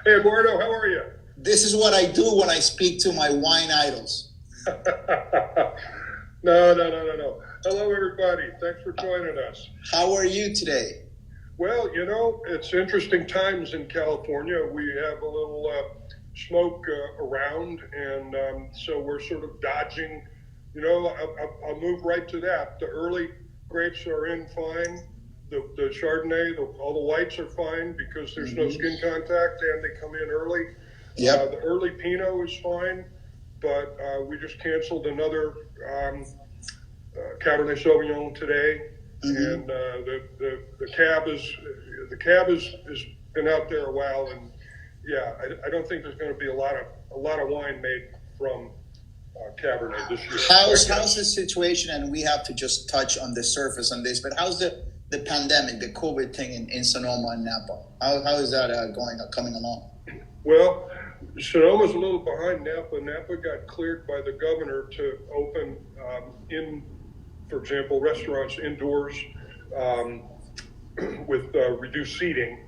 Hey, Eduardo, how are you? This is what I do when I speak to my wine idols. No. Hello, everybody. Thanks for joining us. How are you today? Well, it's interesting times in California. We have a little smoke around, and so we're sort of dodging. I'll move right to that. The early grapes are in fine. The Chardonnay, all the whites are fine because there's no skin contact and they come in early. Yep. The early Pinot is fine, but we just canceled another Cabernet Sauvignon today, and the cab is been out there a while, and I don't think there's going to be a lot of wine made from Cabernet this year. How's the situation? And we have to just touch on the surface on this, but how's the pandemic, the COVID thing in Sonoma and Napa? How is that coming along? Well, Sonoma's a little behind Napa. Napa got cleared by the governor to open for example, restaurants indoors with reduced seating,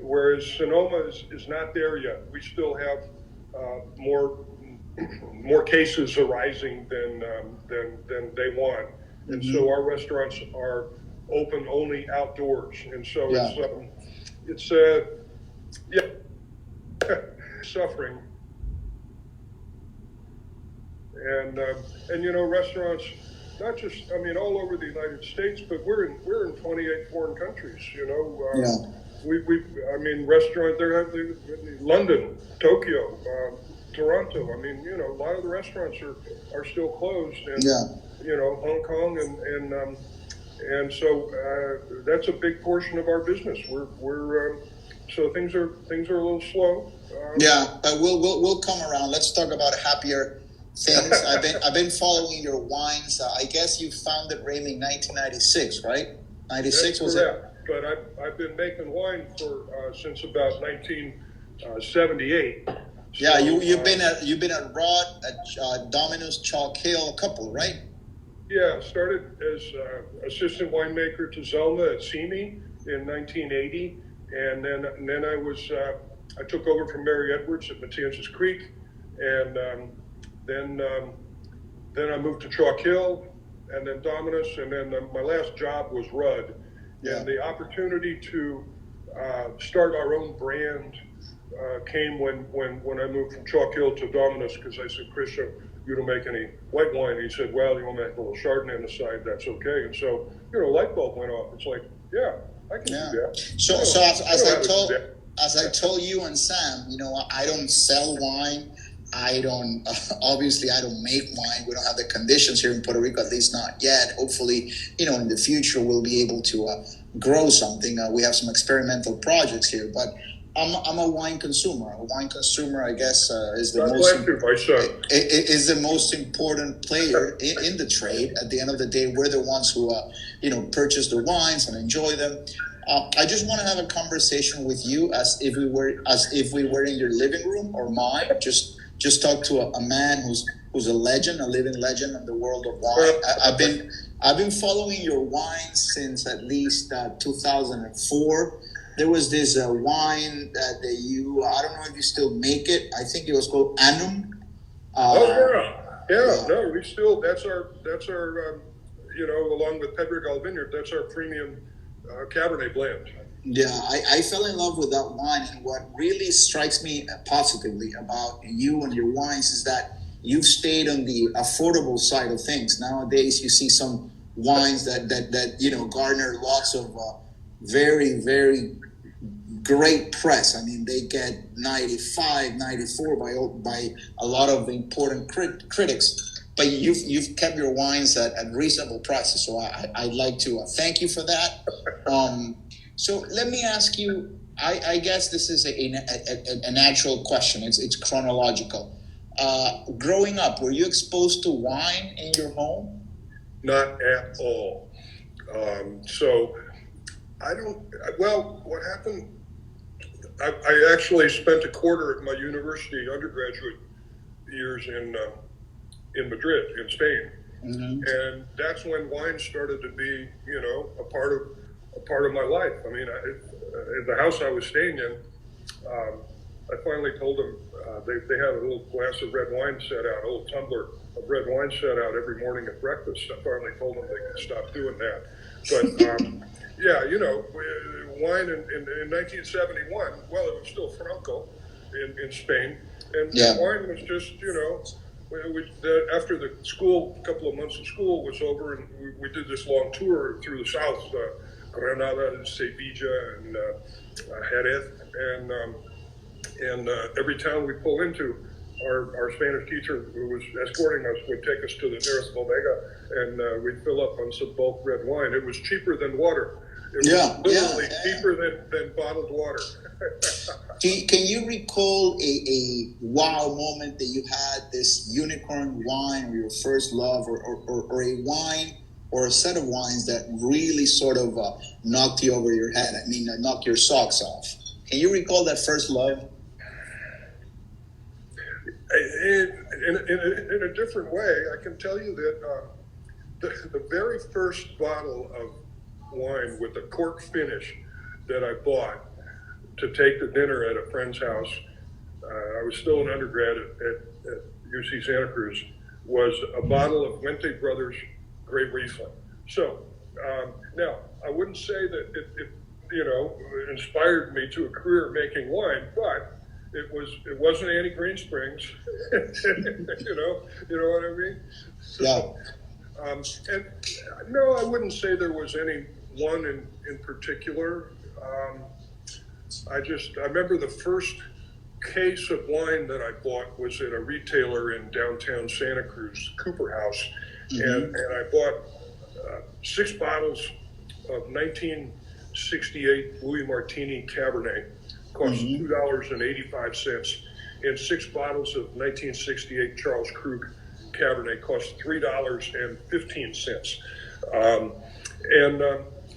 whereas Sonoma is not there yet. We still have more cases arising than they want, and so our restaurants are open only outdoors, and so it's suffering, and restaurants, not just all over the United States, but we're in 28 foreign countries. Restaurant there, London, Tokyo, Toronto. A lot of the restaurants are still closed, and Hong Kong, and so that's a big portion of our business. We're so things are a little slow. But we'll come around. Let's talk about happier things. I've been following your wines. I guess you founded Raimi in 1996, right? 96 was it? But I've been making wine since about 1978. Yeah, you've been at Rod, at Domino's, Chalk Hill, a couple, right? Yeah, started as assistant winemaker to Zelma at Simi in 1980, and then I took over from Mary Edwards at Matanzas Creek, and then I moved to Chalk Hill, and then Domino's, and then my last job was Rudd. Yeah. And the opportunity to start our own brand came when I moved from Chalk Hill to Domino's, because I said, "Chris, you don't make any white wine." He said, "Well, you want to make a little Chardonnay on the side, that's okay." And so, light bulb went off. It's like, I can do that. So as I told you and Sam, I don't sell wine. I don't make wine. We don't have the conditions here in Puerto Rico, at least not yet. Hopefully, in the future we'll be able to grow something. We have some experimental projects here, but I'm a wine consumer. A wine consumer, I guess, is the most important player in the trade. At the end of the day, we're the ones who purchase the wines and enjoy them. I just want to have a conversation with you as if we were in your living room or mine. Just talk to a man who's a legend, a living legend in the world of wine. I've been following your wine since at least 2004. There was this wine that I don't know if you still make it. I think it was called Annum. No, we still, that's our along with Pedregal Vineyard, that's our premium Cabernet blend. Yeah, I fell in love with that wine, and what really strikes me positively about you and your wines is that you've stayed on the affordable side of things. Nowadays, you see some wines that garner lots of very, very great press. They get 95, 94 by a lot of important critics. But you've kept your wines at reasonable prices, so I'd like to thank you for that. So let me ask you, I guess this is a natural question. It's chronological. Growing up, were you exposed to wine in your home? Not at all. What happened, I actually spent a quarter of my university undergraduate years in Madrid, in Spain. Mm-hmm. And that's when wine started to be, a part of my life. In the house I was staying in, I finally told them they had a little glass of red wine set out, a little tumbler of red wine set out every morning at breakfast. I finally told them they could stop doing that. But yeah, wine in 1971, well, it was still Franco in Spain, and wine was just, after the school, a couple of months of school was over, and we did this long tour through the south, Granada and Sevilla and Jerez, and every town we pull into, our Spanish teacher who was escorting us would take us to the nearest bodega, and we'd fill up on some bulk red wine. It was cheaper than water. It was literally cheaper than bottled water. Can you recall a wow moment that you had, this unicorn wine or your first love, or a wine or a set of wines that really sort of knocked you over your head? I mean, knocked your socks off. Can you recall that first love? In a different way, I can tell you that the very first bottle of wine with a cork finish that I bought to take to dinner at a friend's house, I was still an undergrad at UC Santa Cruz, was a bottle of Wente Brothers Grey Riesling. So now, I wouldn't say that it inspired me to a career making wine, but it wasn't Annie Green Springs, you know what I mean? So, Yeah. And no, I wouldn't say there was any one in particular. I remember the first case of wine that I bought was at a retailer in downtown Santa Cruz, Cooper House, and I bought 6 bottles of 1968 Louis Martini Cabernet, cost $2.85, and 6 bottles of 1968 Charles Krug Cabernet cost $3.15.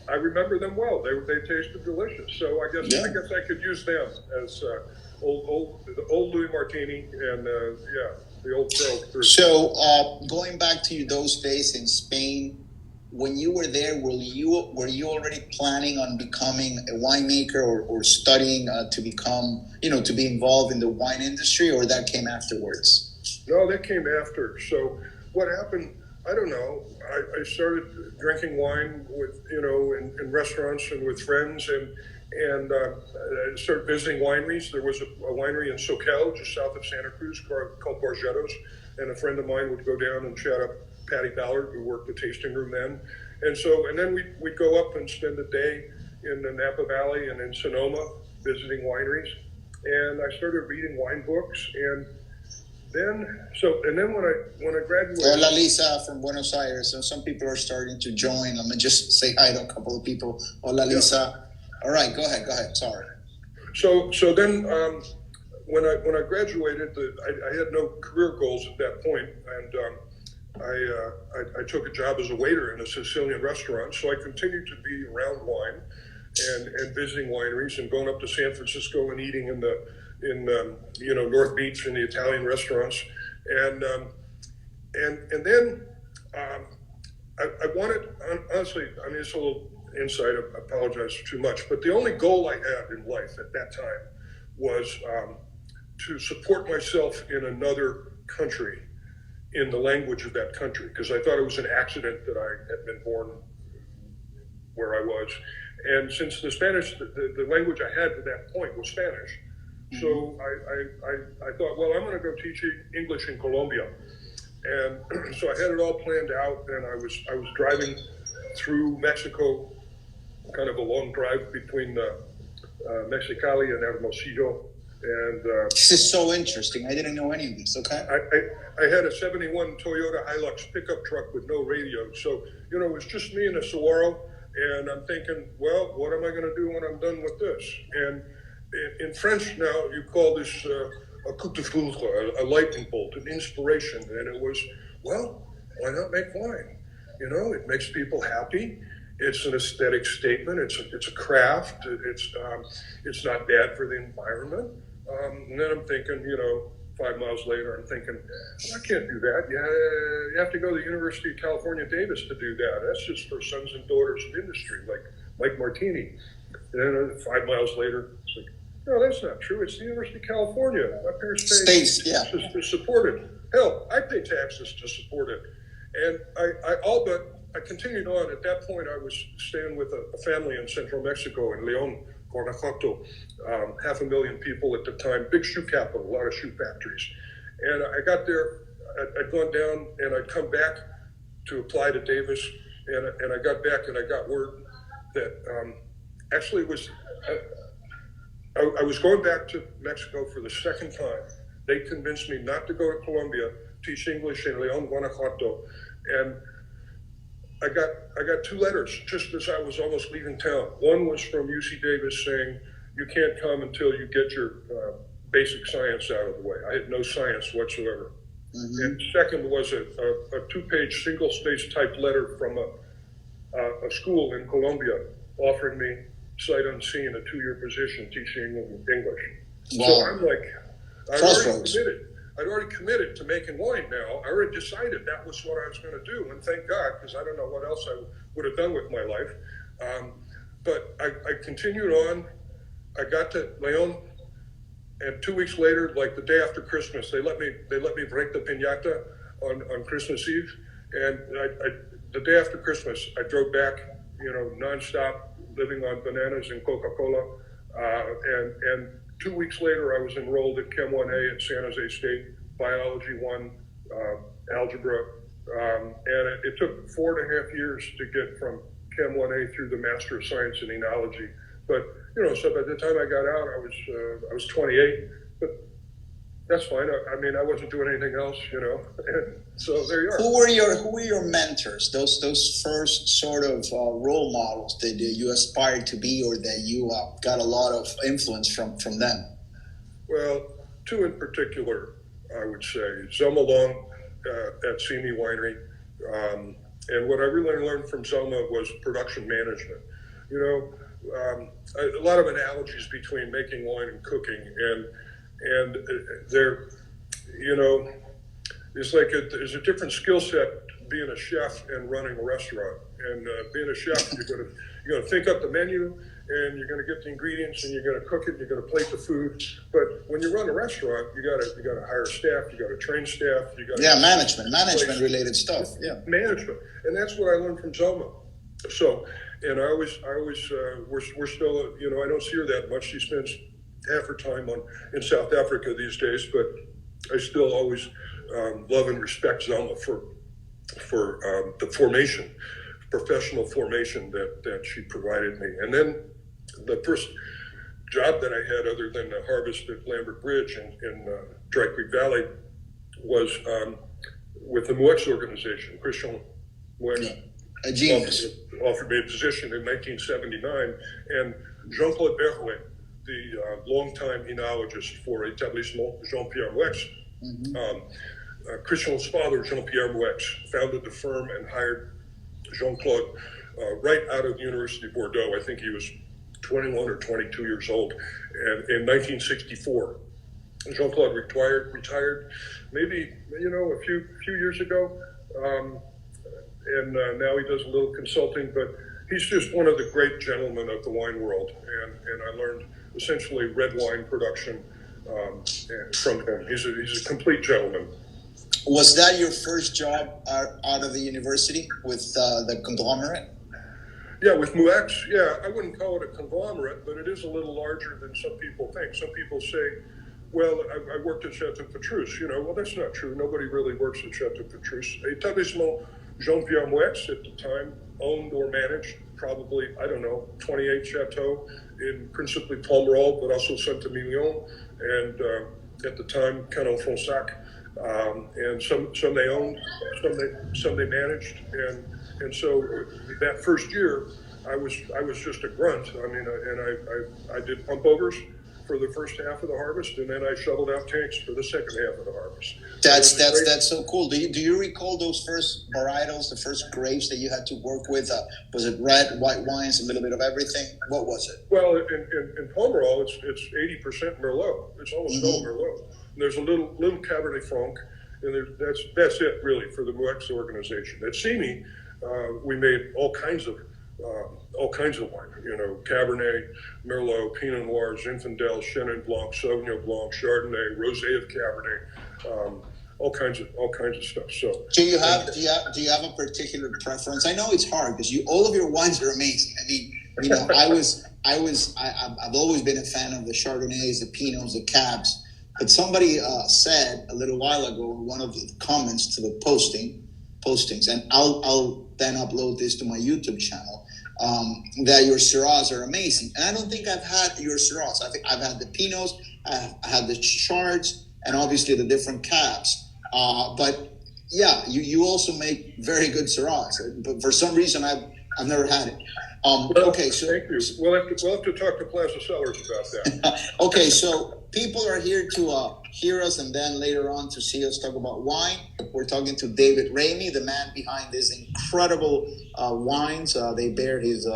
I remember them well. They tasted delicious. So I guess I could use them as the old Louis Martini and the old Charles Krug. So going back to those days in Spain, when you were there, were you already planning on becoming a winemaker or studying to become, to be involved in the wine industry, or that came afterwards? No, that came after. So what happened, I don't know. I started drinking wine with, in restaurants and with friends, and started visiting wineries. There was a winery in Soquel, just south of Santa Cruz, called Bargettos, and a friend of mine would go down and chat up Patty Ballard, who worked the tasting room then. And then we'd go up and spend a day in the Napa Valley and in Sonoma visiting wineries. And I started reading wine books, and then when I graduated. Hola, Lisa from Buenos Aires. So some people are starting to join. Let me just say hi to a couple of people. Hola, Lisa. All right, go ahead. Sorry. So then when I graduated, I had no career goals at that point, and I took a job as a waiter in a Sicilian restaurant. So I continued to be around wine and visiting wineries and going up to San Francisco and eating in North Beach in the Italian restaurants, and then I wanted, honestly, I mean, it's a little insight. I apologize too much, but the only goal I had in life at that time was to support myself in another country in the language of that country, because I thought it was an accident that I had been born where I was, and since the Spanish, the language I had at that point was Spanish. So I thought, well, I'm going to go teach English in Colombia, and so I had it all planned out. And I was driving through Mexico, kind of a long drive between Mexicali and Hermosillo. And this is so interesting. I didn't know any of this. Okay. I had a '71 Toyota Hilux pickup truck with no radio, so it was just me and a Saguaro. And I'm thinking, well, what am I going to do when I'm done with this? And in French now, you call this a coup de foudre, a lightning bolt, an inspiration. And it was, well, why not make wine? It makes people happy. It's an aesthetic statement. It's a craft. It's not bad for the environment. And then I'm thinking, 5 miles later, I'm thinking, well, I can't do that. You have to go to the University of California, Davis to do that. That's just for sons and daughters of industry, like Mike Martini. And then 5 miles later, it's like, No, that's not true. It's the University of California. My parents pay States, yeah. taxes to support it. Hell, I pay taxes to support it. And I continued on. At that point, I was staying with a family in central Mexico, in León, Guanajuato. 500,000 people at the time, big shoe capital, a lot of shoe factories. And I got there, I'd gone down, and I'd come back to apply to Davis. And I got back, and I got word that actually it was... I was going back to Mexico for the second time. They convinced me not to go to Colombia, teach English in León, Guanajuato, and I got two letters just as I was almost leaving town. One was from UC Davis saying, you can't come until you get your basic science out of the way. I had no science whatsoever. Mm-hmm. And second was a two-page single-space type letter from a school in Colombia offering me sight unseen a 2-year position teaching English. Wow. So I'm like, I'd already committed to making wine now. I already decided that was what I was going to do. And thank God, because I don't know what else I would have done with my life. But I continued on. I got to León, and 2 weeks later, like the day after Christmas, they let me break the piñata on Christmas Eve. And the day after Christmas, I drove back, nonstop, living on bananas and Coca-Cola. And 2 weeks later, I was enrolled at Chem 1A at San Jose State, Biology 1, Algebra. And it took 4.5 years to get from Chem 1A through the Master of Science in Enology. But, so by the time I got out, I was 28. But that's fine. I wasn't doing anything else, and so there you are. Who were your mentors? Those first sort of role models that you aspired to be, or that you got a lot of influence from them? Well, two in particular, I would say. Zelma Long at Simi Winery, and what I really learned from Zelma was production management. A lot of analogies between making wine and cooking, and there, it's like there's a different skill set being a chef and running a restaurant. And being a chef, you're gonna think up the menu, and you're gonna get the ingredients, and you're gonna cook it, and you're gonna plate the food. But when you run a restaurant, you gotta hire staff, you gotta train staff, you gotta management related stuff. Yeah, management, and that's what I learned from Zelma. So, and I always we're still, I don't see her that much. She spends half her time in South Africa these days, but I still always love and respect Zelma for the professional formation that she provided me. And then the first job that I had, other than the harvest at Lambert Bridge in Dry Creek Valley, was with the Mouex organization. Christian Mouex offered me a position in 1979, and Jean-Claude Berrouet, the longtime enologist for Établissement Jean-Pierre Mouex. Mm-hmm. Christian's father, Jean-Pierre Mouex, founded the firm and hired Jean-Claude right out of the University of Bordeaux. I think he was 21 or 22 years old. And in 1964, Jean-Claude retired maybe, a few years ago. And now he does a little consulting, but he's just one of the great gentlemen of the wine world. And I learned essentially red wine production from him. He's a complete gentleman. Was that your first job out of the university with the conglomerate? Yeah, with Mouex. Yeah, I wouldn't call it a conglomerate, but it is a little larger than some people think. Some people say, well, I worked at Chateau Petrus. Well, that's not true. Nobody really works at Chateau Petrus. Établissement Jean-Pierre Mouex at the time owned or managed probably, 28 chateaux in principally Pomerol, but also Saint-Emilion, and at the time, Canon Fronsac. And some they owned, some they managed, and so that first year, I was just a grunt. I did pump overs for the first half of the harvest, and then I shoveled out tanks for the second half of the harvest. That's so cool. Do you recall those first varietals, the first grapes that you had to work with? Was it red, white wines, a little bit of everything? What was it? Well, in Pomerol, it's 80% Merlot. It's almost all Merlot. And there's a little Cabernet Franc, and that's it really for the Mouex organization. At Simi, we made all kinds of all kinds of wine, Cabernet, Merlot, Pinot Noir, Zinfandel, Chenin Blanc, Sauvignon Blanc, Chardonnay, Rosé of Cabernet, all kinds of stuff. So, do you have a particular preference? I know it's hard because all of your wines are amazing. I mean, I've always been a fan of the Chardonnays, the Pinots, the Cabs. But somebody said a little while ago in one of the comments to the postings, and I'll then upload this to my YouTube channel, that your Syrahs are amazing. And I don't think I've had your Syrahs. I've had the Pinots, I've had the Chards, and obviously the different Cabs. But yeah, you also make very good Syrahs. But for some reason, I've never had it. Okay, so thank you. We'll have to talk to Plaza Cellars about that. Okay, so people are here to hear us and then later on to see us talk about wine. We're talking to David Raimi, the man behind these incredible wines. They bear his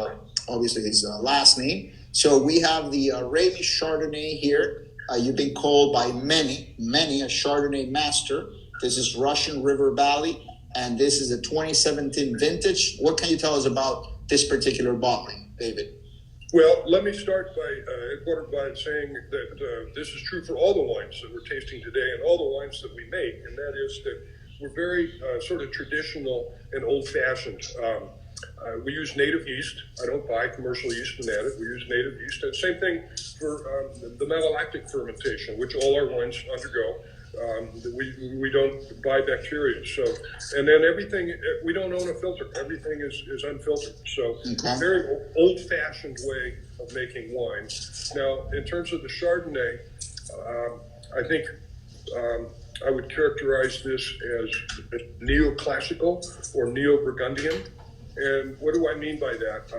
obviously his last name. So we have the Raimi Chardonnay here. You've been called by many a Chardonnay master. This is Russian River Valley, and this is a 2017 vintage. What can you tell us about this particular bottling, David? Well, let me start by saying that this is true for all the wines that we're tasting today and all the wines that we make, and that is that we're very sort of traditional and old-fashioned. We use native yeast. I don't buy commercial yeast and add it. We use native yeast. And same thing for the malolactic fermentation, which all our wines undergo. We don't buy bacteria. So, and then everything, we don't own a filter. Everything is unfiltered. So, very old-fashioned way of making wine. Now, in terms of the Chardonnay, I think I would characterize this as neoclassical or neo-Burgundian. And what do I mean by that?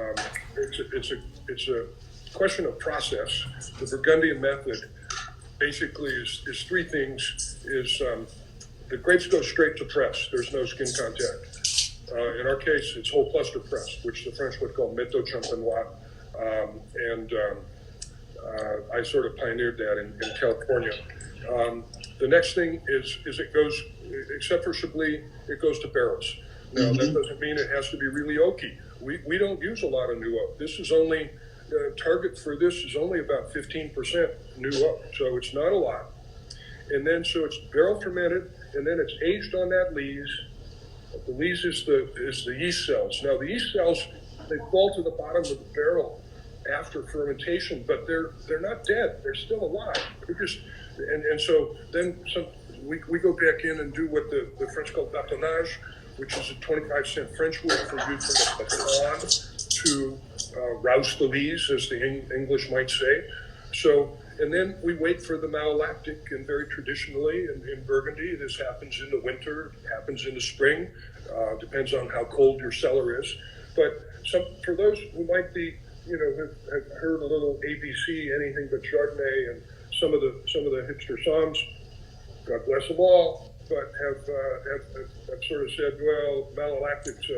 It's a question of process. The Burgundian Method basically is three things. The grapes go straight to press. There's no skin contact. In our case, it's whole cluster press, which the French would call méthode champenoise. And I sort of pioneered that in California. The next thing is it goes, except for Chablis, it goes to barrels. Now, that doesn't mean it has to be really oaky. We don't use a lot of new oak. This is only, target for this is only about 15% new oak, so it's not a lot. And then, so it's barrel fermented, and then it's aged on that lees. The lees is the yeast cells. Now, the yeast cells, they fall to the bottom of the barrel after fermentation, but they're not dead. They're still alive. They're just, and so then we go back in and do what the French call bâtonnage, which is a 25-cent French word for using a baton to rouse the lees, as the English might say. So, and then we wait for the malolactic, and very traditionally in Burgundy, this happens in the winter, happens in the spring, depends on how cold your cellar is. But for those who might be, have heard a little ABC, anything but Chardonnay, and some of the hipster songs, God bless them all, but have sort of said, well, malolactic's,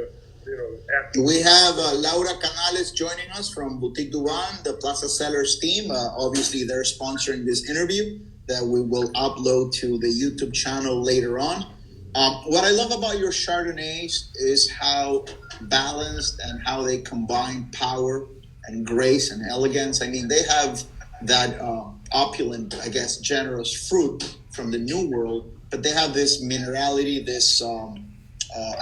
We have Laura Canales joining us from Boutique Duran, the Plaza Cellars team. Obviously, they're sponsoring this interview that we will upload to the YouTube channel later on. What I love about your Chardonnays is how balanced and how they combine power and grace and elegance. I mean, they have that opulent, I guess, generous fruit from the New World, but they have this minerality, this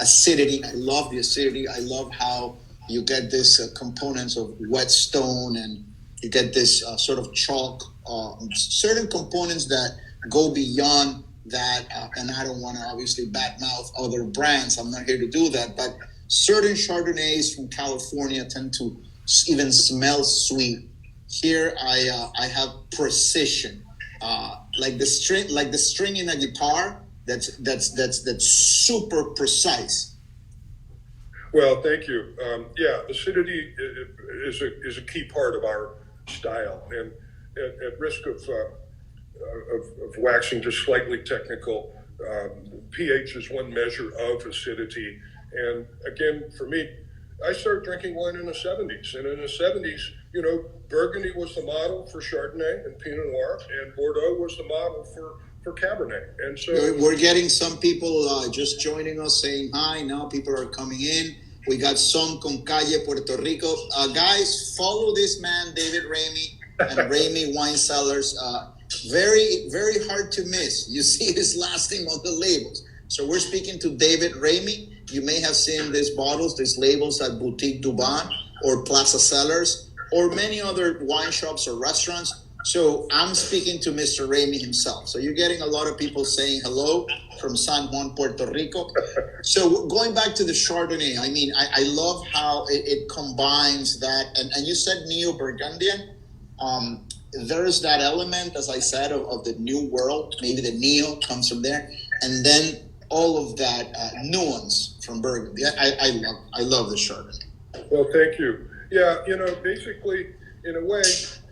acidity. I love the acidity. I love how you get this components of whetstone, and you get this sort of chalk, certain components that go beyond that. And I don't want to obviously badmouth other brands. I'm not here to do that. But certain Chardonnays from California tend to even smell sweet. Here I have precision, like the string in a guitar. That's super precise. Well, thank you. Acidity is a key part of our style, and at risk of waxing just slightly technical, pH is one measure of acidity. And again, for me, I started drinking wine in the 70s, and in the 70s, Burgundy was the model for Chardonnay and Pinot Noir, and Bordeaux was the model for Cabernet. And so we're getting some people just joining us saying hi. Now people are coming in. We got some con Calle, Puerto Rico. Guys, follow this man, David Ramey, and Ramey Wine Cellars. Very, very hard to miss. You see his last name on the labels. So we're speaking to David Ramey. You may have seen these bottles, these labels at Boutique Duban or Plaza Cellars or many other wine shops or restaurants. So I'm speaking to Mr. Ramey himself. So you're getting a lot of people saying hello from San Juan, Puerto Rico. So going back to the Chardonnay, I mean, I love how it combines that. And you said Neo-Burgundian. There's that element, as I said, of the new world. Maybe the Neo comes from there. And then all of that nuance from Burgundy. I love the Chardonnay. Well, thank you. Yeah, basically, in a way,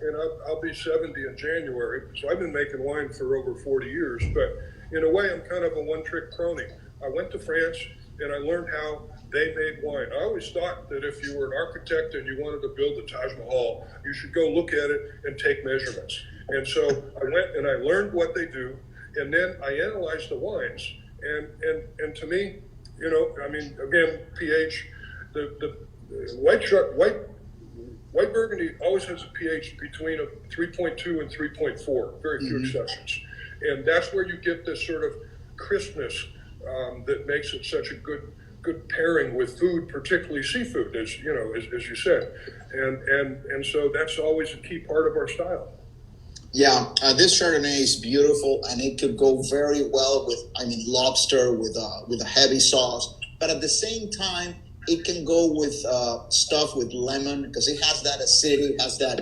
and I'll be 70 in January, so I've been making wine for over 40 years, but in a way, I'm kind of a one-trick crony. I went to France, and I learned how they made wine. I always thought that if you were an architect and you wanted to build the Taj Mahal, you should go look at it and take measurements. And so I went and I learned what they do, and then I analyzed the wines. And to me, I mean, again, pH, the white Burgundy always has a pH between a 3.2 and 3.4, very few exceptions. And that's where you get this sort of crispness that makes it such a good pairing with food, particularly seafood, as you said. And so that's always a key part of our style. Yeah, this Chardonnay is beautiful, and it could go very well with, lobster with a heavy sauce. But at the same time, it can go with stuff with lemon because it has that acidity. It has that.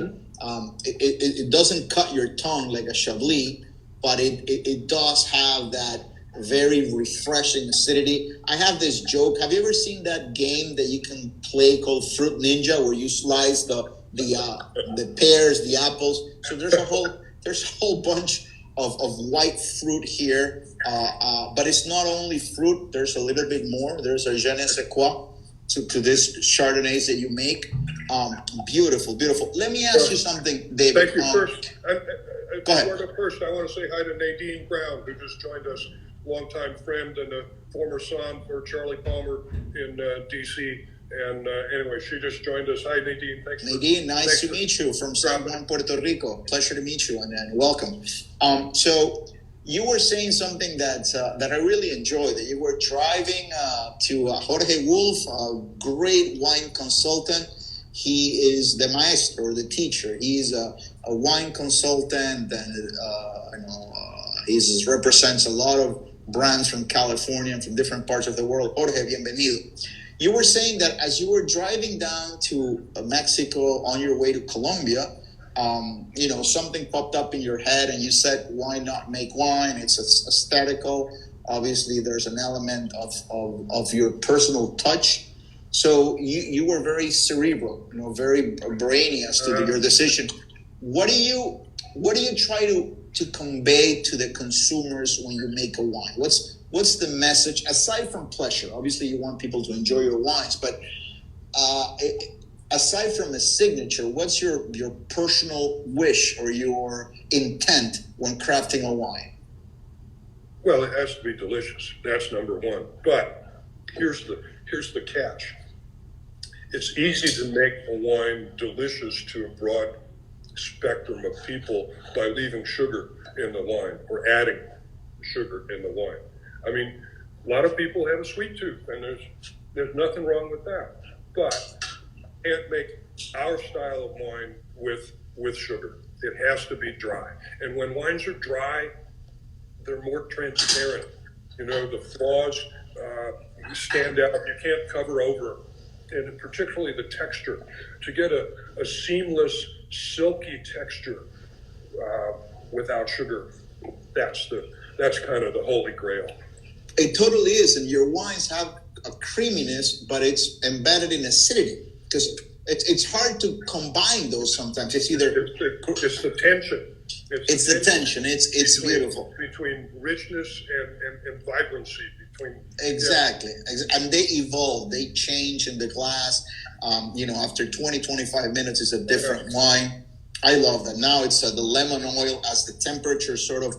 It doesn't cut your tongue like a Chablis, but it does have that very refreshing acidity. I have this joke. Have you ever seen that game that you can play called Fruit Ninja, where you slice the pears, the apples? So there's a whole bunch of white fruit here, but it's not only fruit. There's a little bit more. There's a je ne sais quoi to this Chardonnays that you make. Beautiful. Let me ask you something, David. Thank you. First, go ahead. First, I want to say hi to Nadine Brown, who just joined us, longtime friend and a former son for Charlie Palmer in D.C. And anyway, she just joined us. Hi, Nadine. Nadine, nice to meet you from San Juan, Puerto Rico. Pleasure to meet you, and welcome. So you were saying something that I really enjoyed, that you were driving to Jorge Wolf, a great wine consultant. He is the maestro, the teacher. He's a wine consultant, and he represents a lot of brands from California and from different parts of the world. Jorge, bienvenido. You were saying that as you were driving down to Mexico on your way to Colombia, something popped up in your head and you said, why not make wine? It's aesthetical. Obviously, there's an element of your personal touch. So you were very cerebral, very brainy as to your decision. What do you try to convey to the consumers when you make a wine? What's the message, aside from pleasure? Obviously, you want people to enjoy your wines, but aside from a signature, what's your personal wish or your intent when crafting a wine? Well, it has to be delicious. That's number one. But here's the catch. It's easy to make a wine delicious to a broad spectrum of people by leaving sugar in the wine or adding sugar in the wine. I mean, a lot of people have a sweet tooth, and there's nothing wrong with that. But can't make our style of wine with sugar. It has to be dry. And when wines are dry, they're more transparent. The flaws stand out. You can't cover over. And particularly the texture. To get a seamless, silky texture without sugar, that's kind of the holy grail. It totally is, and your wines have a creaminess, but it's embedded in acidity because it's hard to combine those sometimes. It's either it's the tension. It's the tension. It's beautiful between richness and vibrancy. Exactly, and they evolve. They change in the glass. After 20-25 minutes, it's a different wine. I love that. Now it's the lemon oil as the temperature sort of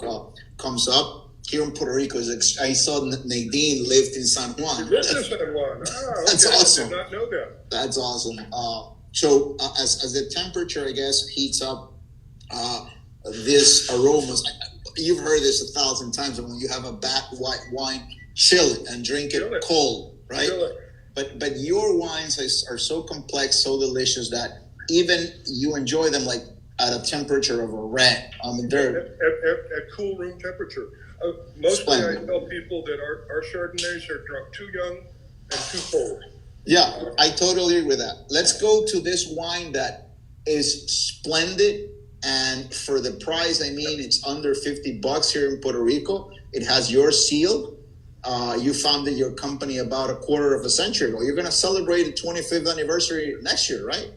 comes up. here in Puerto Rico. I saw Nadine lived in San Juan. Lived in San Juan. Okay. That's awesome. I did not know that. That's awesome. So as the temperature, I guess, heats up, this aromas. You've heard this 1,000 times. When you have a bad white wine, chill it and drink it cold, right? But your wines are so complex, so delicious that even you enjoy them like at a temperature of a red. At cool room temperature. Mostly Splendid. I tell people that our Chardonnays are drunk too young and too cold. Yeah, I totally agree with that. Let's go to this wine that is splendid, and for the price, I mean, it's under $50 here in Puerto Rico. It has your seal. You founded your company about a quarter of a century ago. You're going to celebrate the 25th anniversary next year, right?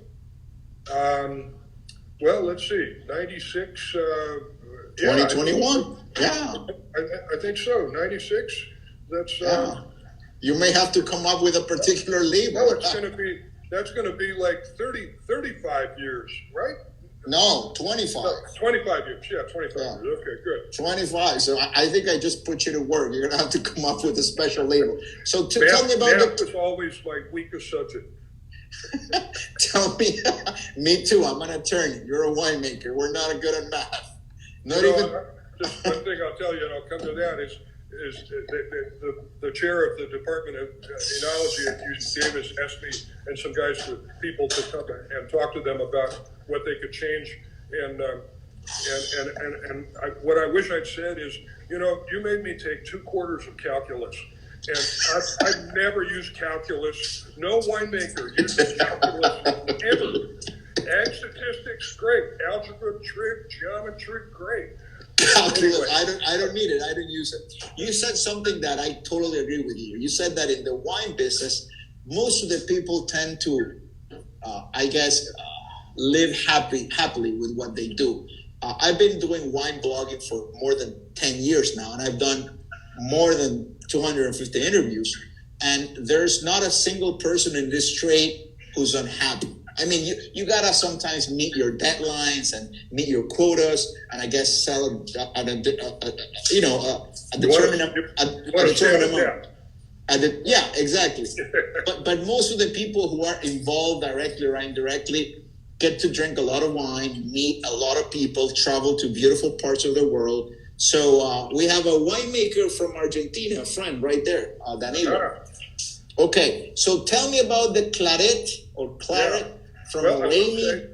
Well, let's see, 96. 2021. Yeah. I think so. 96. That's. You may have to come up with a particular label. No, that's going to be like 35 years, right? No, 25. No, 25 years. Yeah, 25 years. Okay, good. 25. So I think I just put you to work. You're going to have to come up with a special label. So tell me about math was always my weakest subject. Tell me. Me too. I'm an attorney. You're a winemaker. We're not good at math. Just one thing I'll tell you, and I'll come to that, is the chair of the Department of Enology at UC Davis asked me and some people to come and talk to them about what they could change. What I wish I'd said is, you made me take 2 quarters of calculus. And I've never used calculus. No winemaker uses calculus ever. Ag statistics, great. Algebra, trig, geometry, great. Calculus, anyway. I don't need it. I don't use it. You said something that I totally agree with you. You said that in the wine business, most of the people tend to, live happily with what they do. I've been doing wine blogging for more than 10 years now, and I've done more than 250 interviews, and there's not a single person in this trade who's unhappy. I mean, you gotta sometimes meet your deadlines and meet your quotas, and I guess sell a determined amount. Yeah, exactly. but most of the people who are involved directly or indirectly get to drink a lot of wine, meet a lot of people, travel to beautiful parts of the world. So we have a winemaker from Argentina, a friend right there, Danilo. Okay, so tell me about the claret from Raimi.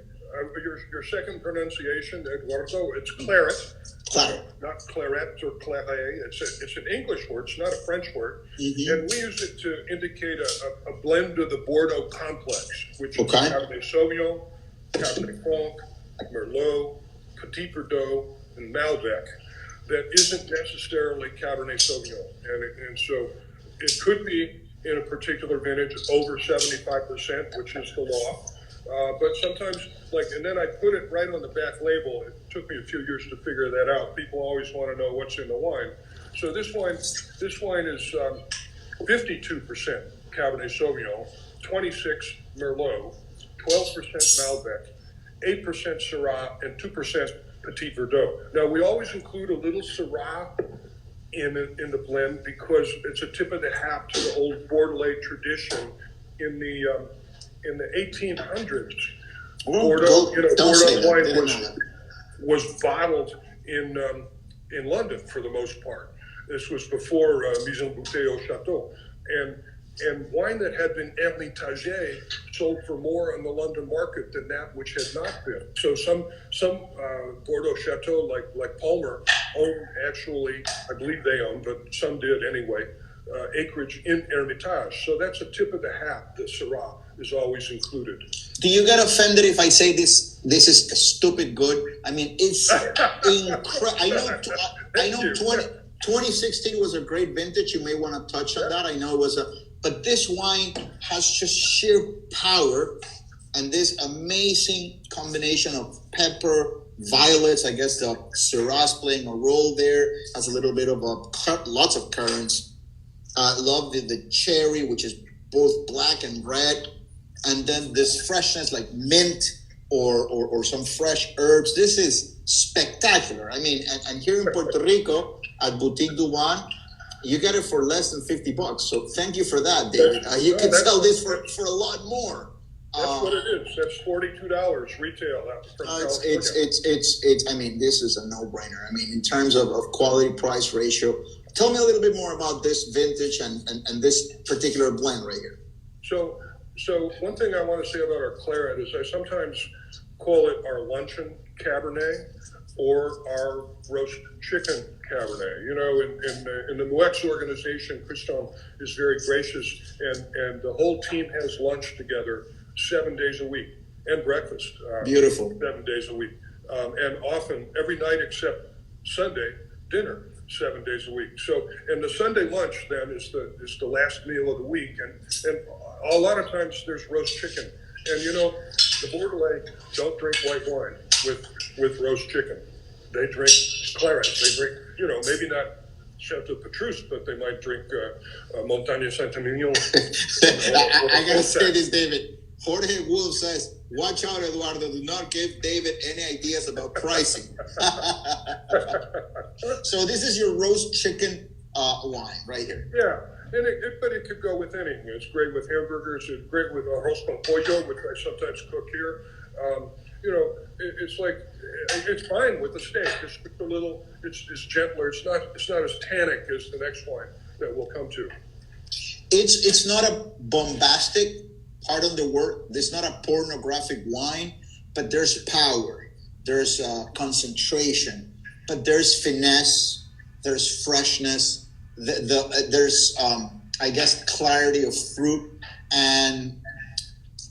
Your second pronunciation, Eduardo, it's claret. Claret. Not claret or claret. It's an English word. It's not a French word. Mm-hmm. And we use it to indicate a blend of the Bordeaux complex, which is Cabernet Sauvignon, Cabernet Franc, Merlot, Petit Verdot, and Malbec. That isn't necessarily Cabernet Sauvignon. And so it could be in a particular vintage over 75%, which is the law. But sometimes, and then I put it right on the back label. It took me a few years to figure that out. People always want to know what's in the wine. So this wine is 52% Cabernet Sauvignon, 26 Merlot, 12% Malbec, 8% Syrah, and 2% Petit Verdot. Now, we always include a little Syrah in the blend because it's a tip of the hat to the old Bordelais tradition in the 1800s. Bordeaux wine was bottled in London for the most part. This was before mise en bouteille au chateau, and wine that had been hermitage sold for more on the London market than that which had not been. So some Bordeaux chateau like Palmer owned, actually, I believe they owned, but some did anyway, acreage in Hermitage. So that's a tip of the hat. The Syrah is always included. Do you get offended if I say this is stupid good? I mean, it's incredible. I know 2016 was a great vintage. You may want to touch on that. I know it was but this wine has just sheer power and this amazing combination of pepper, violets. I guess the Syrah's playing a role there. Has a little bit of lots of currants. I love the cherry, which is both black and red. And then this freshness like mint or some fresh herbs. This is spectacular. I mean, and here in Puerto Rico at Boutique du Wine, you get it for less than $50. So thank you for that, David. You can sell this for a lot more. That's what it is. That's $42 retail from California. It's. I mean, this is a no-brainer. I mean, in terms of quality price ratio. Tell me a little bit more about this vintage and this particular blend right here. So one thing I want to say about our claret is I sometimes call it our Luncheon Cabernet or our roast chicken Cabernet. You know, in the MUEX organization, Christian is very gracious, and the whole team has lunch together 7 days a week and breakfast. Beautiful. 7 days a week, and often every night except Sunday dinner. 7 days a week. So, and the Sunday lunch then is the last meal of the week, and a lot of times there's roast chicken. And you know, the Bordelais don't drink white wine with roast chicken. They drink claret. They drink, you know, maybe not Chateau Petrus, but they might drink Montagne Saint-Emilion. I gotta say this, David. Jorge Wolf says, watch out, Eduardo. Do not give David any ideas about pricing. So this is your roast chicken wine right here. Yeah, and but it could go with anything. It's great with hamburgers. It's great with arroz con pollo, which I sometimes cook here. You know, it's like, it's fine with the steak. It's a little, it's gentler. It's not as tannic as the next wine that we'll come to. It's not a bombastic, pardon the word, it's not a pornographic wine, but there's power, there's concentration, but there's finesse, there's freshness, there's I guess clarity of fruit, and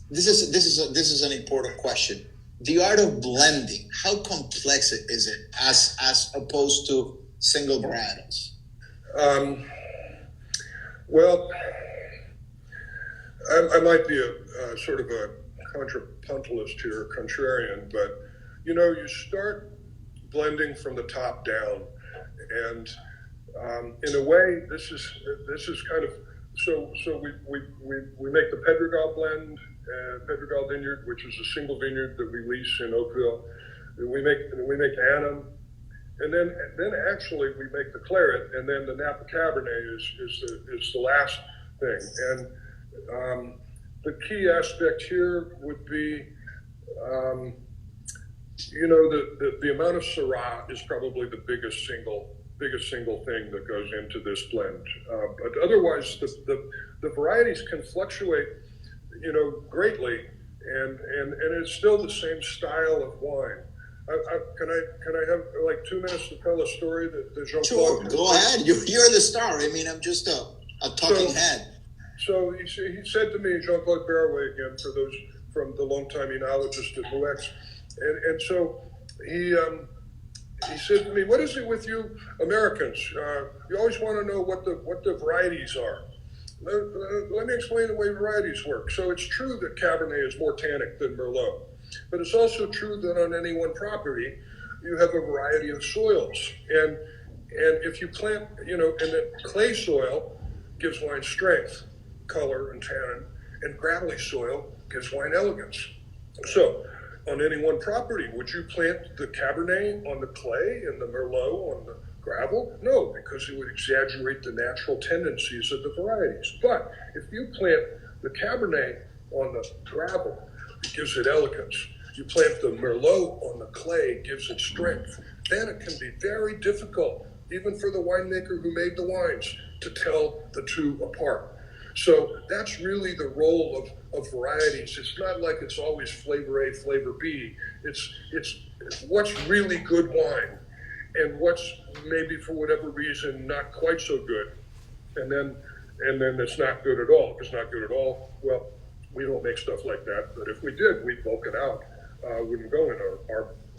this is an important question. The art of blending, how complex is it as opposed to single varietals? Well, I might be a sort of a contrapuntalist here, contrarian, but you know, you start blending from the top down, and in a way, this is kind of so we make the Pedregal blend, Pedregal Vineyard, which is a single vineyard that we lease in Oakville. We make Annam, and then actually we make the claret, and then the Napa Cabernet is the last thing. And the key aspect here would be, you know, the amount of Syrah is probably the biggest single thing that goes into this blend. But otherwise, the varieties can fluctuate, you know, greatly, and it's still the same style of wine. Can I have like 2 minutes to tell a story that Jean-Claude? Sure, go ahead. You're the star. I mean, I'm just a talking head. So he said to me, Jean-Claude Barraway again, for those from the longtime enologist at MUEX, and so he said to me, "What is it with you Americans? You always want to know what the varieties are. Let me explain the way varieties work. So it's true that Cabernet is more tannic than Merlot, but it's also true that on any one property, you have a variety of soils. And if you plant, you know, and then clay soil gives wine strength, color, and tannin, and gravelly soil gives wine elegance. So on any one property, would you plant the Cabernet on the clay and the Merlot on the gravel? No, because it would exaggerate the natural tendencies of the varieties. But if you plant the Cabernet on the gravel, it gives it elegance. You plant the Merlot on the clay, it gives it strength. Then it can be very difficult, even for the winemaker who made the wines, to tell the two apart. So that's really the role of varieties. It's not like it's always flavor A, flavor B. It's what's really good wine and what's maybe for whatever reason not quite so good. And then it's not good at all. If it's not good at all, well, we don't make stuff like that. But if we did, we'd bulk it out. Wouldn't go in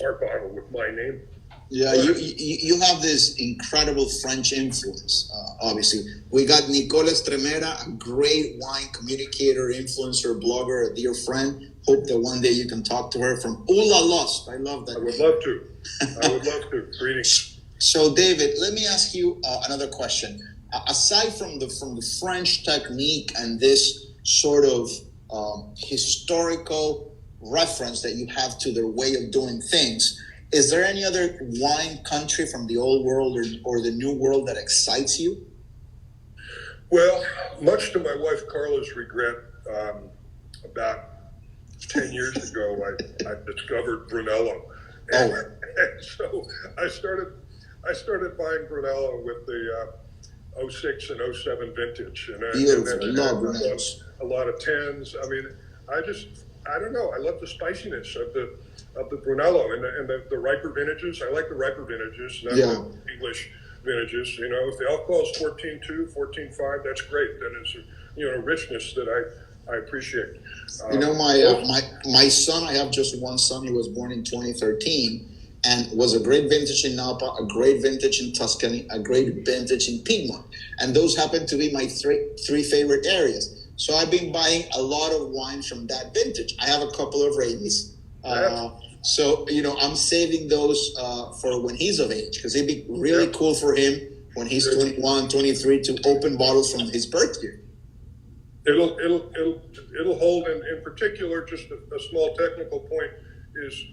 our bottle with my name. Yeah, you have this incredible French influence, obviously. We got Nicole Estremera, a great wine communicator, influencer, blogger, a dear friend. Hope that one day you can talk to her from Ula Lost. I love that. I would love to. Greetings. So, David, let me ask you another question. Aside from the French technique and this sort of historical reference that you have to their way of doing things, Is there any other wine country from the old world or the new world that excites you? Well, much to my wife Carla's regret, about 10 years ago, I discovered Brunello. And, Oh, and so I started buying Brunello with the '06 and '07 vintage. And beautiful. I then love I bought Brunelos. a lot of 10s. I mean, I don't know. I love the spiciness of the Brunello and the riper vintages. I like the riper vintages, not Yeah. the English vintages. You know, if the alcohol is 14.2, 14.5, that's great. Then it's a richness that I appreciate. You know, Most- my son. I have just one son. He was born in 2013, and was a great vintage in Napa, a great vintage in Tuscany, a great vintage in Piedmont, and those happen to be my three favorite areas. So I've been buying a lot of wine from that vintage. I have a couple of Raimis. So, I'm saving those for when he's of age, because it'd be really cool for him when he's 21, 23 to open bottles from his birth year. It'll hold. And in particular, just a small technical point is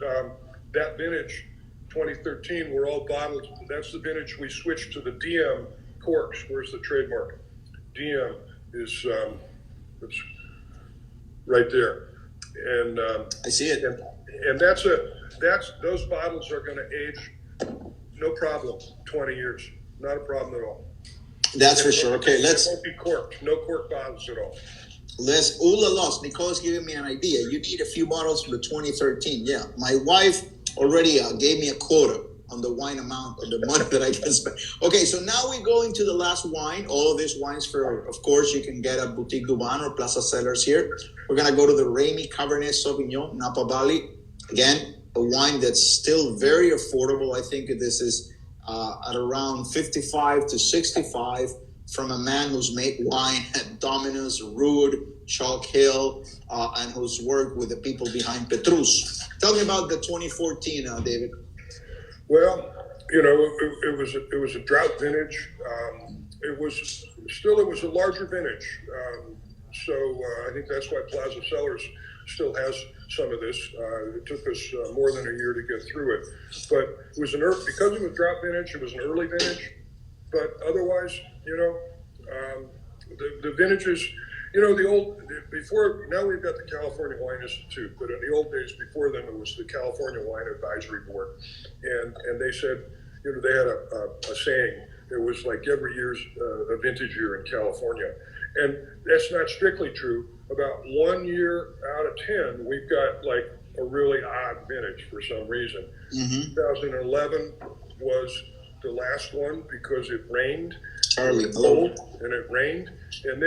that vintage 2013 were all bottled. That's the vintage we switched to the DM corks. Where's the trademark? DM is it's right there, and I see it. and those bottles are going to age no problem 20 years, not a problem at all. That's for sure. Okay, It won't be corked, no cork bottles at all. let's Ula Nicole's giving me an idea. You need a few bottles from the 2013. Yeah, my wife already gave me a quota on the wine amount of the money that I can spend. Okay, so now we go into the last wine. All of these wines of course, you can get at Boutique du Vin or Plaza Cellars here. We're gonna go to the Raimi Cabernet Sauvignon, Napa Valley. Again, a wine that's still very affordable. I think this is at around 55 to 65 from a man who's made wine at Dominus, Rude, Chalk Hill, and who's worked with the people behind Petrus. Tell me about the 2014, David. Well, it was a drought vintage. It was a larger vintage. So I think that's why Plaza Cellars still has some of this. It took us more than a year to get through it, but it was because it was drought vintage. It was an early vintage, but otherwise, the vintages. Before, now we've got the California Wine Institute, but in the old days before them, it was the California Wine Advisory Board. And they said, they had a saying, it was like every year's a vintage year in California. And that's not strictly true. About 1 year out of 10, we've got like a really odd vintage for some reason. Mm-hmm. 2011 was the last one because it rained. Charlie, it was cold, and it rained. And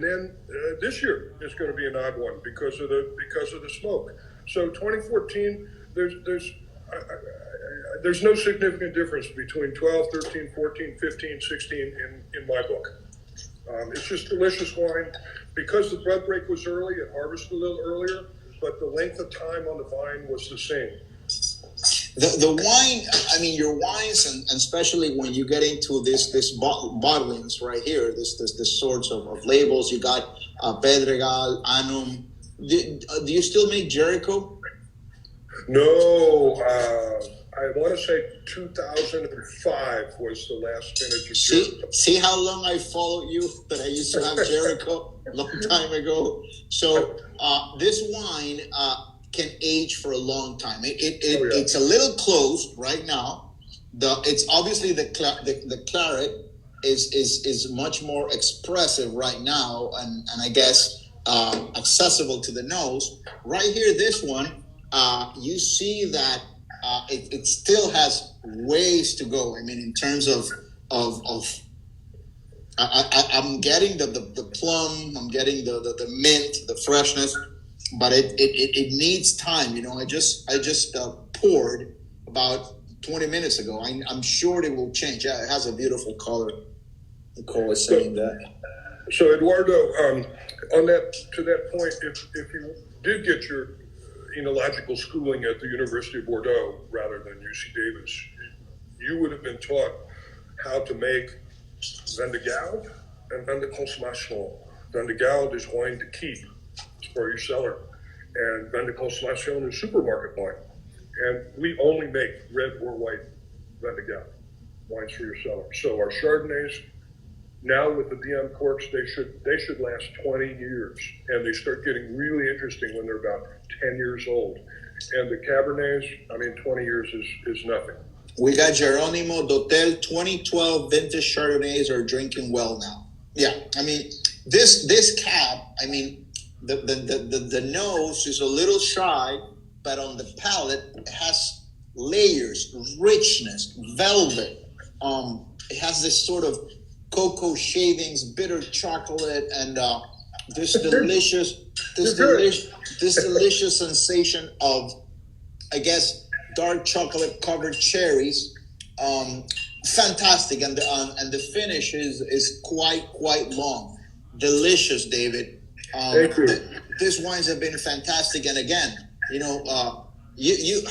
then this year is going to be an odd one because of the smoke. So 2014, there's no significant difference between 12, 13, 14, 15, 16 in my book. It's just delicious wine. Because the bud break was early, it harvested a little earlier, but the length of time on the vine was the same. The wine, I mean, your wines, and especially when you get into this bottlings right here, this sorts of labels, you got Pedregal, Anum. Do you still make Jericho? No, I want to say 2005 was the last vintage of Jericho. See how long I followed you, that I used to have Jericho a long time ago. So this wine can age for a long time. It's a little closed right now. It's obviously the claret is much more expressive right now, and I guess accessible to the nose. Right here, this one, you see that it still has ways to go. I mean, in terms of I'm getting the plum, I'm getting the mint, the freshness, but it needs time. I just poured about 20 minutes ago. I'm sure it will change. Yeah, it has a beautiful color. Nicole is saying that. So Eduardo, to that point, if you did get your enological schooling at the University of Bordeaux rather than UC Davis, you would have been taught how to make vin de garde and vin de consommation. Vin de garde is wine to keep for your cellar, and vin de consommation is supermarket wine. and we only make red or white Vendegal wines for your cellar. So our Chardonnays, now with the DM corks, they should last 20 years, and they start getting really interesting when they're about 10 years old. And the Cabernets, I mean, 20 years is nothing. We got Geronimo Dotel 2012 vintage Chardonnays are drinking well now. Yeah, I mean, this cab, I mean, the nose is a little shy, but on the palate, it has layers, richness, velvet. It has this sort of cocoa shavings, bitter chocolate, and this delicious sensation of, I guess, dark chocolate covered cherries. Fantastic, and the finish is quite long. Delicious, David. Thank you. These wines have been fantastic, and again, you know, you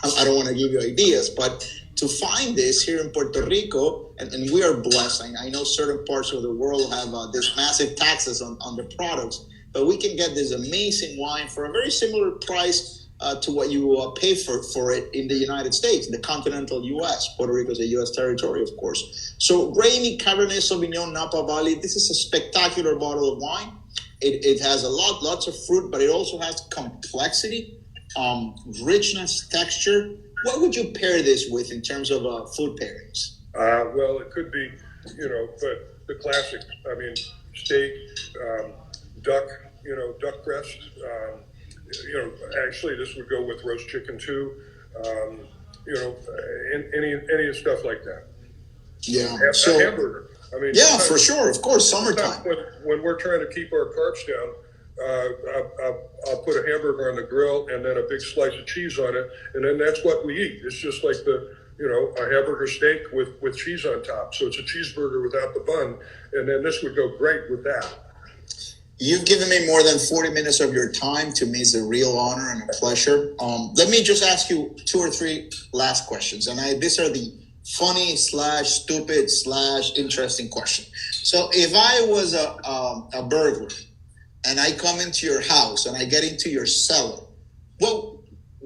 I don't want to give you ideas, but to find this here in Puerto Rico, and we are blessed. I know certain parts of the world have this massive taxes on the products, but we can get this amazing wine for a very similar price to what you pay for it in the United States, the continental U.S. Puerto Rico is a U.S. territory, of course. So Raimi Cabernet Sauvignon Napa Valley, this is a spectacular bottle of wine. It has lots of fruit, but it also has complexity, richness, texture. What would you pair this with in terms of food pairings? Well, it could be, but the classic. I mean, steak, duck, duck breast. Actually, this would go with roast chicken too. Any stuff like that. Yeah. A hamburger. I mean, yeah, for sure. Of course, summertime. When we're trying to keep our carbs down, I'll put a hamburger on the grill and then a big slice of cheese on it, and then that's what we eat. It's just like a hamburger steak with cheese on top. So it's a cheeseburger without the bun, and then this would go great with that. You've given me more than 40 minutes of your time. To me, it's a real honor and a pleasure. Let me just ask you 2 or 3 last questions, and these are the funny / stupid / interesting questions. So if I was a burglar and I come into your house and I get into your cellar, what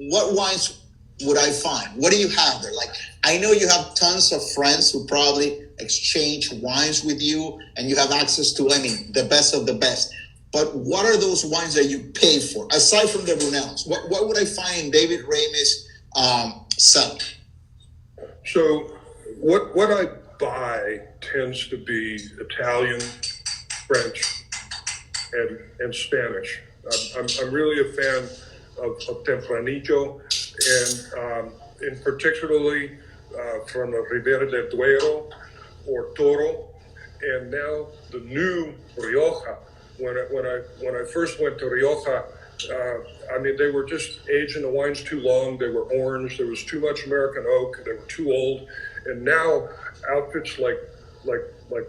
wines would I find? What do you have there? Like, I know you have tons of friends who probably exchange wines with you, and you have access to, the best of the best. But what are those wines that you pay for, aside from the Brunellos? What would I find in David Ramey's cellar? So what I buy tends to be Italian, French, and Spanish. I'm really a fan of Tempranillo, and particularly from the Ribera del Duero or Toro, and now the new Rioja. When I first went to Rioja, they were just aging the wines too long. They were orange. There was too much American oak. They were too old. And now outfits like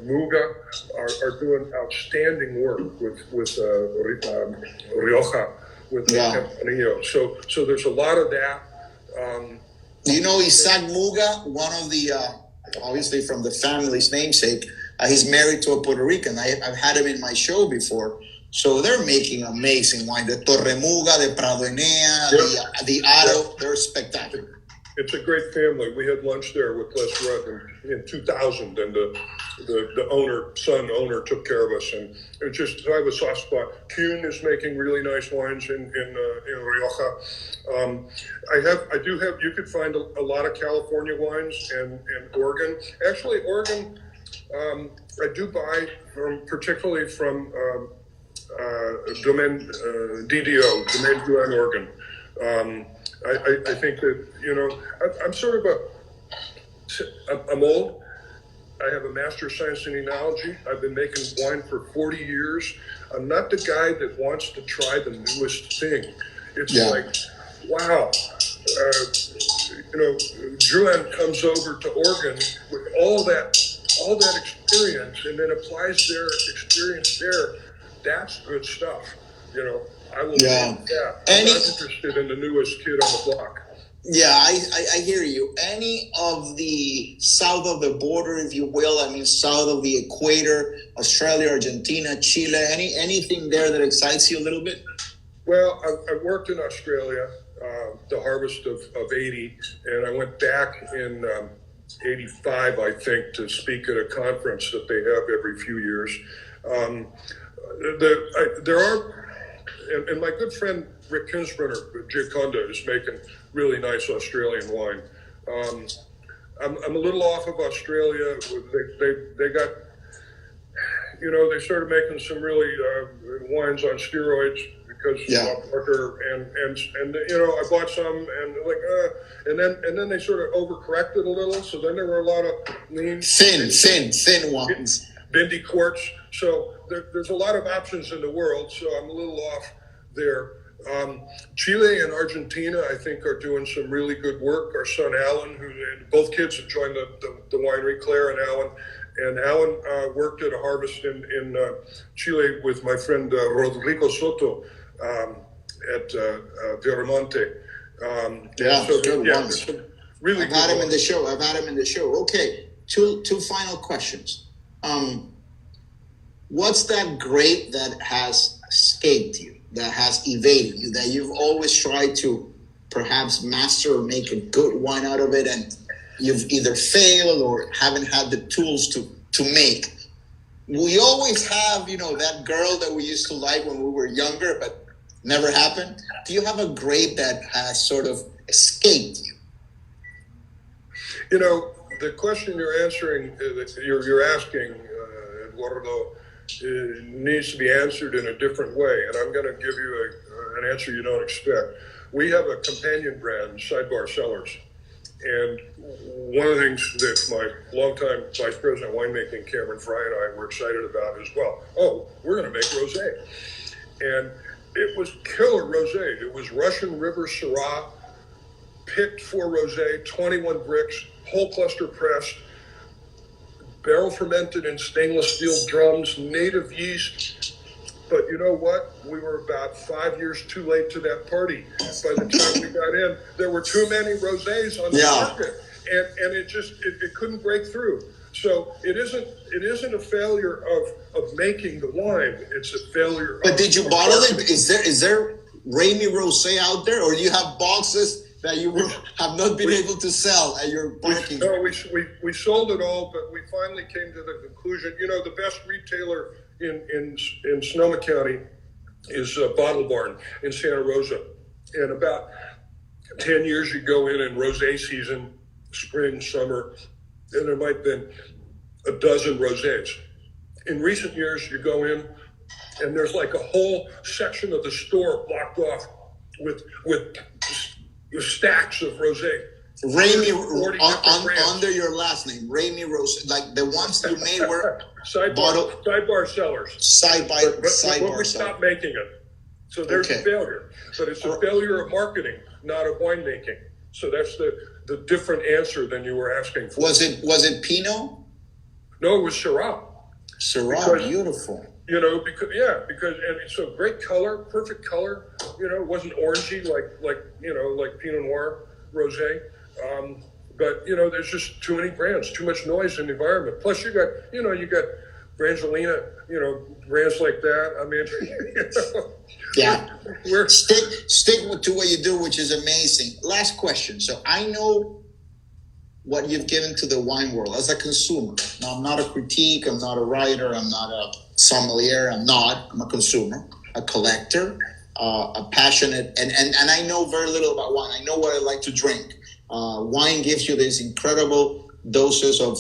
Muga are doing outstanding work with Rioja, with Tempranillo. So there's a lot of that. Isaac Muga, one of the obviously from the family's namesake. He's married to a Puerto Rican. I've had him in my show before. So they're making amazing wine. The Torremuga, the Prado Enea, the Aro, they're spectacular. It's a great family. We had lunch there with Les Rudd in 2000, and the son owner took care of us. And it just, I have a soft spot. Kuhn is making really nice wines in Rioja. You could find a lot of California wines and Oregon. Actually, Oregon, I do buy particularly from Domaine DDO, Domaine Duan, Oregon. I think that, I'm sort of I'm old. I have a master's of science in enology. I've been making wine for 40 years. I'm not the guy that wants to try the newest thing. It's like, wow. Juan comes over to Oregon with all that experience and then applies their experience there. That's good stuff. I will do that. I'm not interested in the newest kid on the block. Yeah, I hear you. Any of the south of the border, if you will, south of the equator, Australia, Argentina, Chile, anything there that excites you a little bit? Well, I worked in Australia the harvest of 80, and I went back in 85, I think, to speak at a conference that they have every few years. There are, and my good friend Rick Kinsbrenner, Giaconda, is making really nice Australian wine. I'm a little off of Australia. They got, they started making some really wines on steroids because of Parker, and I bought some and then they sort of overcorrected a little. So then there were a lot of lean, thin wines, Bindi quartz. So there's a lot of options in the world. So I'm a little off there. Chile and Argentina, I think, are doing some really good work. Our son Alan, both kids have joined the winery, Claire and Alan. And Alan worked at a harvest in Chile with my friend Rodrigo Soto at Viramonte. Really I've had him in the show. Okay, two final questions. What's that grape that has escaped you, that has evaded you, that you've always tried to perhaps master or make a good wine out of it, and you've either failed or haven't had the tools to make? We always have, that girl that we used to like when we were younger, but never happened. Do you have a grape that has sort of escaped you? The question you're answering, you're asking, Eduardo, needs to be answered in a different way, and I'm going to give you an answer you don't expect. We have a companion brand, Sidebar Cellars, and one of the things that my longtime vice president of winemaking, Cameron Fry, and I were excited about as well. Oh, we're going to make rosé, and it was killer rosé. It was Russian River Syrah, picked for rosé, 21 bricks, whole cluster pressed, barrel fermented in stainless steel drums, native yeast. But you know what? We were about 5 years too late to that party. By the time we got in, there were too many rosés on the market, and it couldn't break through. So it isn't a failure of making the wine. It's a failure. But did you bottle it? Is there Raimi rosé out there, or you have boxes that you have not been able to sell at your parking? No, we sold it all, but we finally came to the conclusion. The best retailer in Sonoma County is Bottle Barn in Santa Rosa. And about 10 years you go in rosé season, spring, summer, and there might have been a dozen rosés. In recent years, you go in and there's like a whole section of the store blocked off with stacks of rosé. Raimi, under your last name, Raimi Rose, like the ones you made were Sidebar Cellars. Sidebar we stopped making it. So there's a failure. But it's a failure of marketing, not of winemaking. So that's the different answer than you were asking for. Was it Pinot? No, it was Syrah. Syrah, beautiful. Because and so great color, perfect color. It wasn't orangey like Pinot Noir rosé. But there's just too many brands, too much noise in the environment. Plus, you got Brangelina, brands like that. I mean, yeah. Stick to what you do, which is amazing. Last question. So I know what you've given to the wine world as a consumer. Now, I'm not a critique. I'm not a writer. I'm not a sommelier. I'm a consumer, a collector, a passionate, and I know very little about wine. I know what I like to drink. Wine gives you these incredible doses of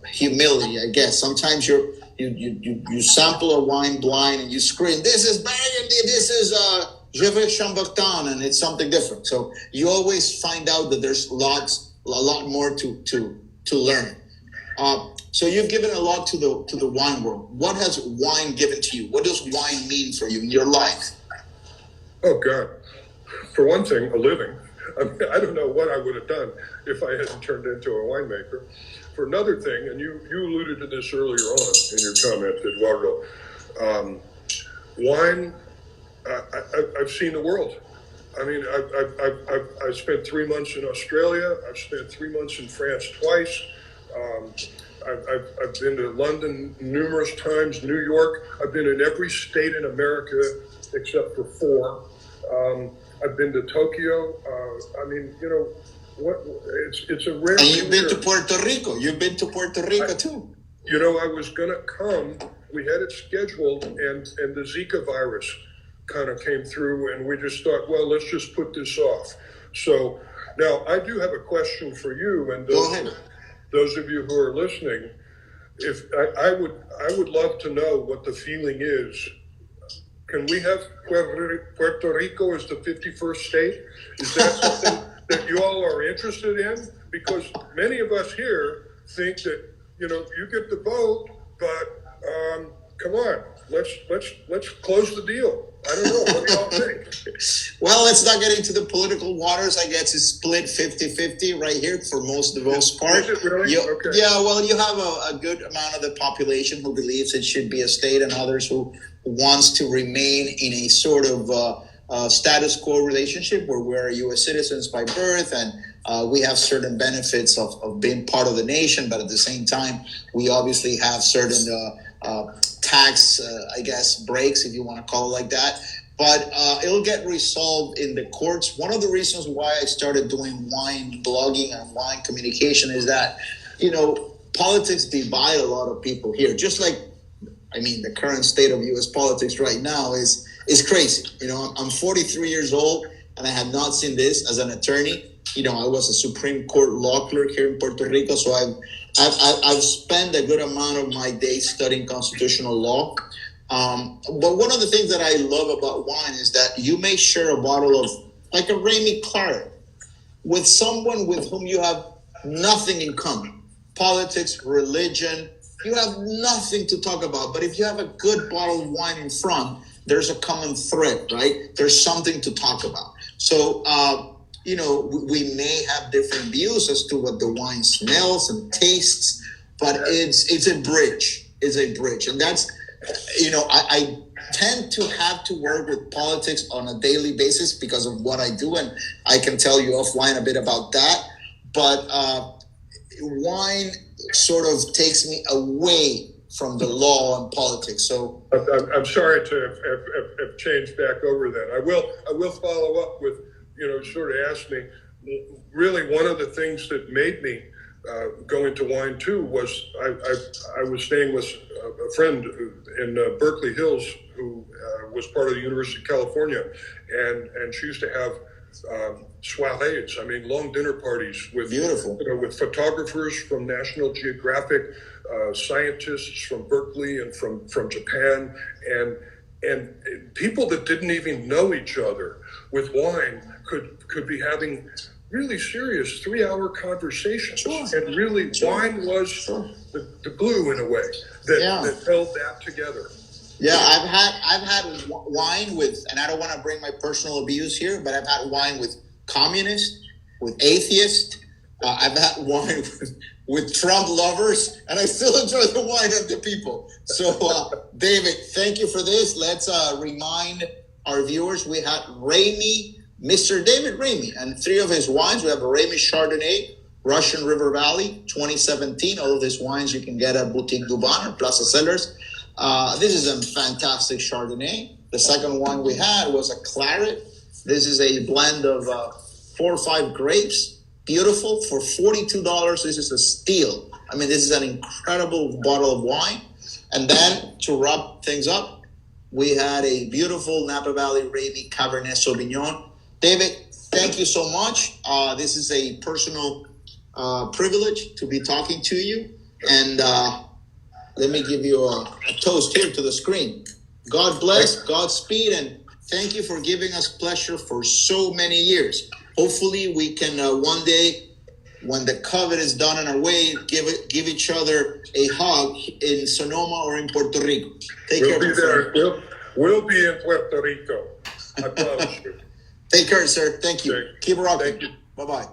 humility, I guess. Sometimes you sample a wine blind and you scream, "This is Burgundy, this is Gervais Chambertin," and it's something different. So you always find out that there's a lot more to learn. So you've given a lot to the wine world. What has wine given to you? What does wine mean for you in your life? Oh God! For one thing, a living. I don't know what I would have done if I hadn't turned into a winemaker. For another thing, and you alluded to this earlier on in your comment, Eduardo, wine. I've seen the world. I mean, I've spent 3 months in Australia. I've spent 3 months in France twice. I've been to London numerous times, New York. I've been in every state in America except for 4. I've been to Tokyo. I mean, you know, it's a rare. And you've been to Puerto Rico. You've been to Puerto Rico too. You know, I was gonna come. We had it scheduled, and the Zika virus kind of came through, and we just thought, well, let's just put this off. So now I do have a question for you, and those of you who are listening. If I would love to know what the feeling is. Can we have Puerto Rico as the 51st state? Is that something that you all are interested in? Because many of us here think that, you know, you get the vote, but come on, let's close the deal. I don't know. What do y'all think? Well, let's not get into the political waters. I guess it's split 50-50 right here for the most part. Is it really? Okay. Yeah, well, you have a good amount of the population who believes it should be a state, and others who wants to remain in a sort of status quo relationship where we're U.S. citizens by birth, and we have certain benefits of being part of the nation, but at the same time, we obviously have certain tax, I guess, breaks, if you want to call it like that. But it'll get resolved in the courts. One of the reasons why I started doing wine blogging and wine communication is that, you know, politics divide a lot of people here. Just like, I mean, the current state of U.S. politics right now is crazy. You know, I'm 43 years old, and I have not seen this as an attorney. You know, I was a Supreme Court law clerk here in Puerto Rico, so I've spent a good amount of my days studying constitutional law. But one of the things that I love about wine is that you may share a bottle of, like a Raimi Claret, with someone with whom you have nothing in common. Politics, religion, you have nothing to talk about. But if you have a good bottle of wine in front, there's a common thread, right? There's something to talk about. So, you know, we may have different views as to what the wine smells and tastes, but it's a bridge. It's a bridge. And that's, you know, I tend to have to work with politics on a daily basis because of what I do, and I can tell you offline a bit about that. But wine sort of takes me away from the law and politics. So I'm sorry to have changed back over that. I will follow up with, you know, sort of ask me, really one of the things that made me go into wine too was I was staying with a friend in Berkeley Hills who was part of the University of California, and she used to have soirees, I mean long dinner parties with beautiful, you know, with photographers from National Geographic, scientists from Berkeley and from Japan, and people that didn't even know each other with wine could be having really serious 3-hour conversations. Sure. And really wine was the glue in a way that held that together. Yeah, I've had wine with, and I don't want to bring my personal abuse here, but I've had wine with communists, with atheists. I've had wine with Trump lovers, and I still enjoy the wine of the people. So, David, thank you for this. Let's remind our viewers we had Raimi, Mr. David Raimi, and 3 of his wines. We have a Raimi Chardonnay, Russian River Valley, 2017. All of these wines you can get at Boutique Dubon or Plaza Cellars. This is a fantastic Chardonnay. The second one we had was a Claret. This is a blend of 4 or 5 grapes. Beautiful. For $42, this is a steal. I mean, this is an incredible bottle of wine. And then to wrap things up, we had a beautiful Napa Valley Raimi Cabernet Sauvignon. David, thank you so much. This is a personal privilege to be talking to you. And let me give you a toast here to the screen. God bless, Godspeed, and thank you for giving us pleasure for so many years. Hopefully we can one day, when the COVID is done in our way, give each other a hug in Sonoma or in Puerto Rico. We'll be there. We'll be in Puerto Rico. I promise you. Take care, sir. Thank you. Okay. Keep rocking. Thank you. Bye-bye.